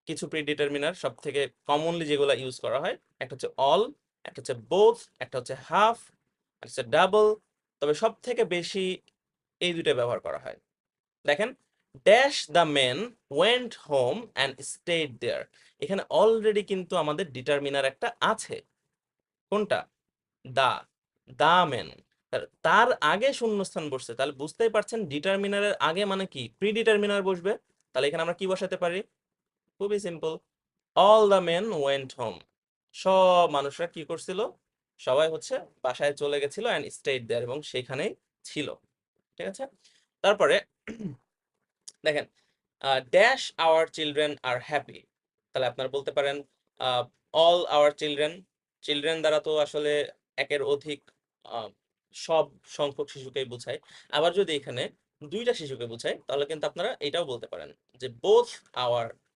কিছু প্রিডিটারমিনার সব থেকে কমনলি যেগুলো ইউজ করা হয়, একটা হচ্ছে অল, একটা হচ্ছে বোথ, একটা হচ্ছে হাফ, একটা হচ্ছে ডাবল। তবে সব থেকে বেশি এই দুইটা ব্যবহার করা হয়। দেখেন, dash the men went home and stayed there. এখানে অলরেডি কিন্তু আমাদের ডিটারমিনার একটা আছে। কোনটা? The, the men. তার আগে শূন্যস্থান বসছে, তাহলে বুঝতেই পারছেন ডিটারমিনারের আগে মানে কি প্রি ডিটারমিনার বসবে। তাহলে এখানে আমরা কি বসাতে পারি? খুবই simple, all the men went home. সব মানুষরা কি করছিল? সবাই হচ্ছে বাসায় চলে গেছিল অ্যান্ড স্টেড দেয়ার, এবং সেখানেই ছিল। ঠিক আছে। তারপরে দেখেন, dash our children are happy. তাহলে আপনারা বলতে পারেন অল আওয়ার চিলড্রেন। চিলড্রেন দ্বারা তো আসলে একের অধিক আহ, সব সংখ্যক শিশুকেই বোঝায়। আবার যদি এখানে দুইটা শিশুকে বোঝায় তাহলে কিন্তু আপনারা এটাও বলতে পারেন যে বোথ আওয়ার